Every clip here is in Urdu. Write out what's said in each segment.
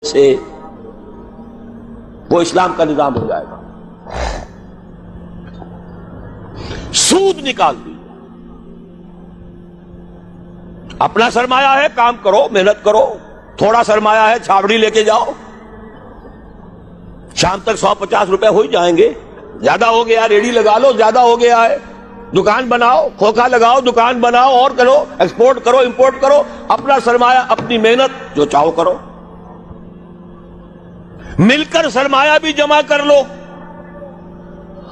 سے وہ اسلام کا نظام ہو جائے گا۔ سود نکال دی، اپنا سرمایہ ہے کام کرو، محنت کرو، تھوڑا سرمایہ ہے چھاوڑی لے کے جاؤ، شام تک 150 روپے ہو ہی جائیں گے، زیادہ ہو گیا ریڑھی لگا لو، زیادہ ہو گیا ہے دکان بناؤ، کھوکھا لگاؤ، دکان بناؤ اور کرو، ایکسپورٹ کرو، امپورٹ کرو، اپنا سرمایہ اپنی محنت جو چاہو کرو، مل کر سرمایہ بھی جمع کر لو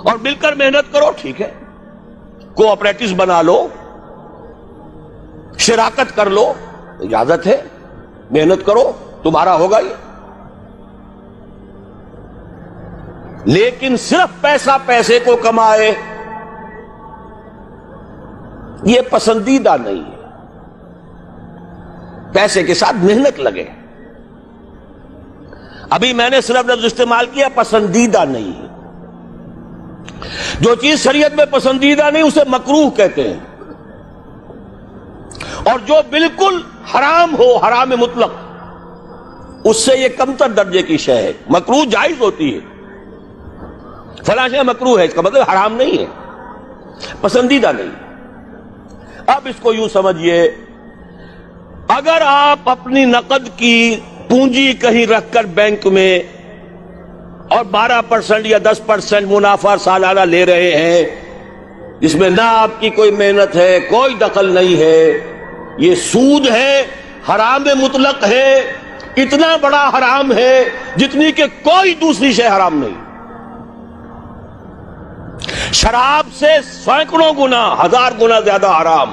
اور مل کر محنت کرو، ٹھیک ہے، کوآپریٹس بنا لو، شراکت کر لو، اجازت ہے، محنت کرو، تمہارا ہوگا یہ۔ لیکن صرف پیسہ پیسے کو کمائے یہ پسندیدہ نہیں ہے، پیسے کے ساتھ محنت لگے۔ ابھی میں نے صرف لفظ استعمال کیا پسندیدہ نہیں ہے، جو چیز شریعت میں پسندیدہ نہیں اسے مکروہ کہتے ہیں، اور جو بالکل حرام ہو، حرام مطلق، اس سے یہ کمتر درجے کی شے ہے۔ مکروہ جائز ہوتی ہے، فلاں شے مکروہ ہے، اس کا مطلب حرام نہیں ہے، پسندیدہ نہیں۔ اب اس کو یوں سمجھیے، اگر آپ اپنی نقد کی پونجی کہیں رکھ کر بینک میں اور 12% یا 10% منافع سالانہ لے رہے ہیں، جس میں نہ آپ کی کوئی محنت ہے، کوئی دخل نہیں ہے، یہ سود ہے، حرام مطلق ہے، اتنا بڑا حرام ہے جتنی کہ کوئی دوسری شے حرام نہیں۔ شراب سے سینکڑوں گنا، 1000 گنا زیادہ حرام،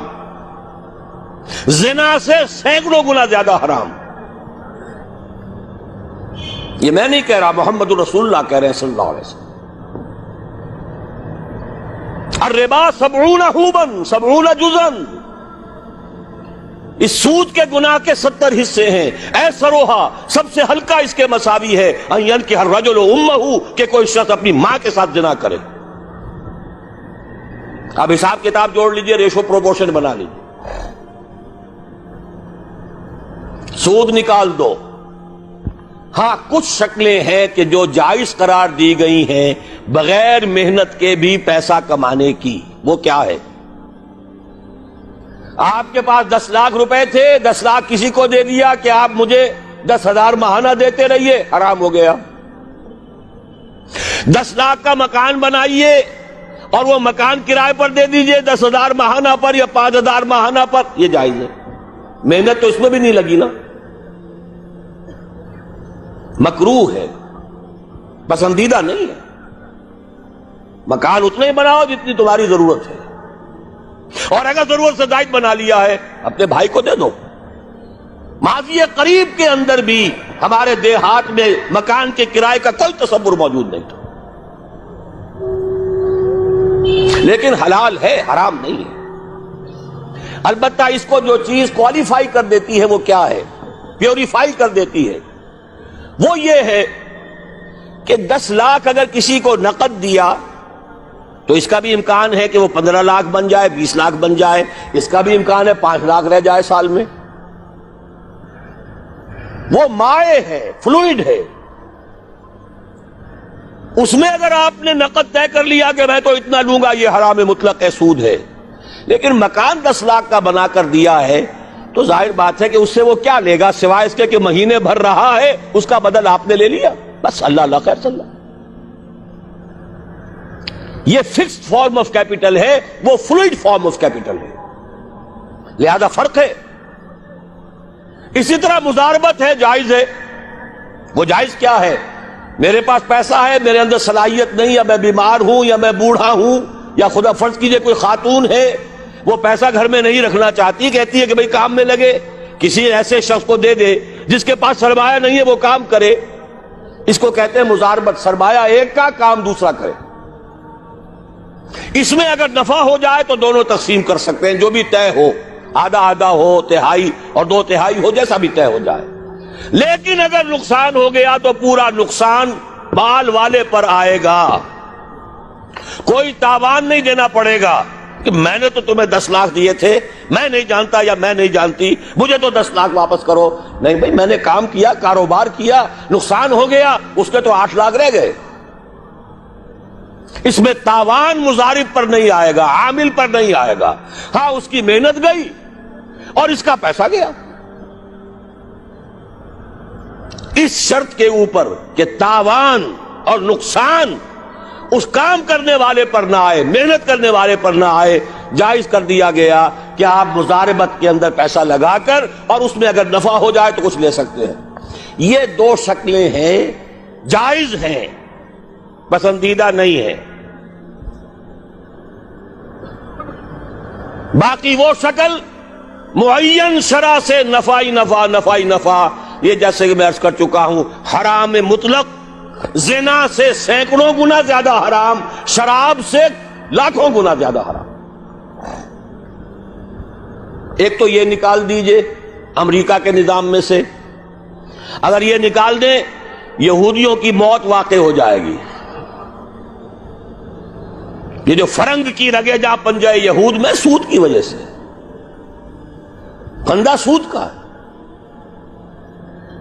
زنا سے سینکڑوں گنا زیادہ حرام۔ یہ میں نہیں کہہ رہا، محمد رسول اللہ کہہ رہے ہیں صلی اللہ علیہ وسلم۔ الربا 70 حوبا 70 جزءا، اس سود کے گناہ کے 70 حصے ہیں۔ ایسروہا، سب سے ہلکا اس کے مساوی ہے، ان ينكح الرجل امہ، کہ کوئی شخص اپنی ماں کے ساتھ زنا کرے۔ اب حساب کتاب جوڑ لیجئے، ریشو پروپورشن بنا لیجئے، سود نکال دو۔ ہاں کچھ شکلیں ہیں کہ جو جائز قرار دی گئی ہیں بغیر محنت کے بھی پیسہ کمانے کی، وہ کیا ہے؟ آپ کے پاس 10 لاکھ روپے تھے، 10 لاکھ کسی کو دے دیا کہ آپ مجھے 10,000 ماہانہ دیتے رہیے، حرام ہو گیا۔ 10 لاکھ کا مکان بنائیے اور وہ مکان کرائے پر دے دیجئے 10,000 ماہانہ پر یا 5,000 ماہانہ پر، یہ جائز ہے، محنت تو اس میں بھی نہیں لگی نا، مکروہ ہے، پسندیدہ نہیں ہے۔ مکان اتنا ہی بناؤ جتنی تمہاری ضرورت ہے، اور اگر ضرورت سے زائد بنا لیا ہے اپنے بھائی کو دے دو۔ ماضی قریب کے اندر بھی ہمارے دیہات میں مکان کے کرائے کا کوئی تصور موجود نہیں تھا، لیکن حلال ہے، حرام نہیں ہے۔ البتہ اس کو جو چیز کوالیفائی کر دیتی ہے وہ کیا ہے، پیوریفائی کر دیتی ہے، وہ یہ ہے کہ 10 لاکھ اگر کسی کو نقد دیا تو اس کا بھی امکان ہے کہ وہ 15 لاکھ بن جائے، 20 لاکھ بن جائے، اس کا بھی امکان ہے 5 لاکھ رہ جائے سال میں۔ وہ مائع ہے، فلوئڈ ہے، اس میں اگر آپ نے نقد طے کر لیا کہ میں تو اتنا لوں گا، یہ حرام مطلق ہے، سود ہے۔ لیکن مکان 10 لاکھ کا بنا کر دیا ہے تو ظاہر بات ہے کہ اس سے وہ کیا لے گا سوائے اس کے کہ مہینے بھر رہا ہے، اس کا بدل آپ نے لے لیا، بس اللہ اللہ خیر صلی اللہ۔ یہ فکسڈ فارم آف کیپٹل ہے، وہ فلوئڈ فارم آف کیپٹل ہے، لہذا فرق ہے۔ اسی طرح مضاربت ہے، جائز ہے۔ وہ جائز کیا ہے؟ میرے پاس پیسہ ہے، میرے اندر صلاحیت نہیں، یا میں بیمار ہوں، یا میں بوڑھا ہوں، یا خدا فرض کیجئے کوئی خاتون ہے وہ پیسہ گھر میں نہیں رکھنا چاہتی، کہتی ہے کہ بھئی کام میں لگے، کسی ایسے شخص کو دے دے جس کے پاس سرمایہ نہیں ہے، وہ کام کرے، اس کو کہتے ہیں مضاربت۔ سرمایہ ایک کا، کام دوسرا کرے۔ اس میں اگر نفع ہو جائے تو دونوں تقسیم کر سکتے ہیں، جو بھی طے ہو، آدھا آدھا ہو، تہائی اور 2 تہائی ہو، جیسا بھی طے ہو جائے۔ لیکن اگر نقصان ہو گیا تو پورا نقصان مال والے پر آئے گا، کوئی تاوان نہیں دینا پڑے گا، کہ میں نے تو تمہیں 10 لاکھ دیے تھے، میں نہیں جانتا یا میں نہیں جانتی، مجھے تو 10 لاکھ واپس کرو. نہیں بھائی، میں نے کام کیا، کاروبار کیا، نقصان ہو گیا، اس کے تو 8 لاکھ رہ گئے. اس میں تاوان مضارب پر نہیں آئے گا، عامل پر نہیں آئے گا. ہاں اس کی محنت گئی اور اس کا پیسہ گیا. اس شرط کے اوپر کہ تاوان اور نقصان اس کام کرنے والے پر نہ آئے، محنت کرنے والے پر نہ آئے، جائز کر دیا گیا کہ آپ مضاربت کے اندر پیسہ لگا کر اور اس میں اگر نفع ہو جائے تو کچھ لے سکتے ہیں. یہ 2 شکلیں ہیں، جائز ہیں، پسندیدہ نہیں ہیں. باقی وہ شکل معین شرع سے نفع ہی نفع، یہ جیسے کہ میں عرض کر چکا ہوں، حرام مطلق، زنا سے سینکڑوں گنا زیادہ حرام، شراب سے لاکھوں گنا زیادہ حرام. ایک تو یہ نکال دیجئے امریکہ کے نظام میں سے، اگر یہ نکال دیں یہودیوں کی موت واقع ہو جائے گی. یہ جو فرنگ کی رگے جا پنجے یہود میں سود کی وجہ سے، پھندا سود کا ہے.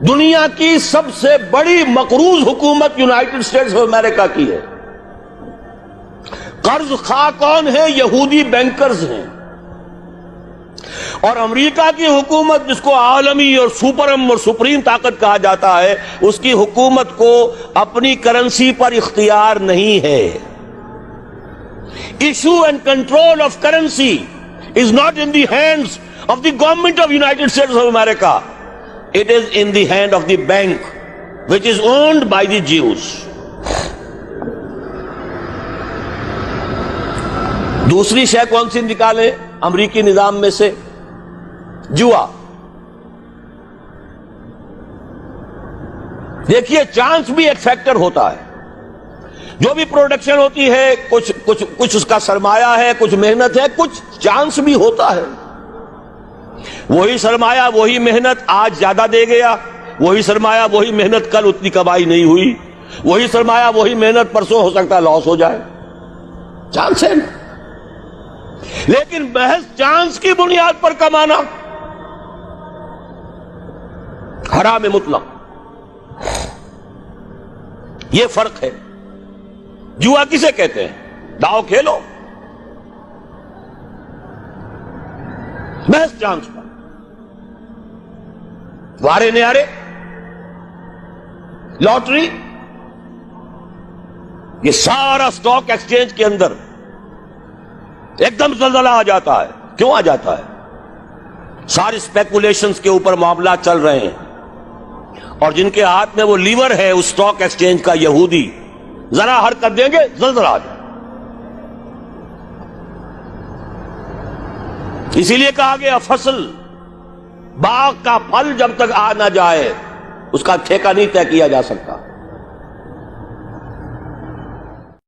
دنیا کی سب سے بڑی مقروض حکومت یونائٹڈ اسٹیٹس آف امریکہ کی ہے. قرض خواہ کون ہے؟ یہودی بینکرز ہیں. اور امریکہ کی حکومت، جس کو عالمی اور سپرم اور سپریم طاقت کہا جاتا ہے، اس کی حکومت کو اپنی کرنسی پر اختیار نہیں ہے. Issue and control of currency is not in the hands of the government of United States of America. It is in the hand of the bank, which is owned by the Jews. دوسری شے کون سی نکالیں امریکی نظام میں سے؟ جوا. دیکھیے چانس بھی ایک فیکٹر ہوتا ہے. جو بھی پروڈکشن ہوتی ہے، کچھ اس کا سرمایہ ہے، کچھ محنت ہے، کچھ چانس بھی ہوتا ہے. وہی سرمایہ وہی محنت آج زیادہ دے گیا، وہی سرمایہ وہی محنت کل اتنی کمائی نہیں ہوئی، وہی سرمایہ وہی محنت پرسوں ہو سکتا ہے لاس ہو جائے. چانس ہے نا. لیکن محض چانس کی بنیاد پر کمانا حرام مطلق. یہ فرق ہے. جوا کسے کہتے ہیں؟ داؤ کھیلو محض چانس پر، وارے نیارے، لاٹری. یہ سارا سٹاک ایکسچینج کے اندر ایک دم زلزلہ آ جاتا ہے. کیوں آ جاتا ہے؟ ساری اسپیکولیشنز کے اوپر معاملات چل رہے ہیں، اور جن کے ہاتھ میں وہ لیور ہے اس سٹاک ایکسچینج کا، یہودی، ذرا حرکت دیں گے زلزلہ آ جائے. اسی لیے کہا گیا فصل، باغ کا پھل جب تک آ نہ جائے اس کا ٹھیکہ نہیں طے کیا جا سکتا.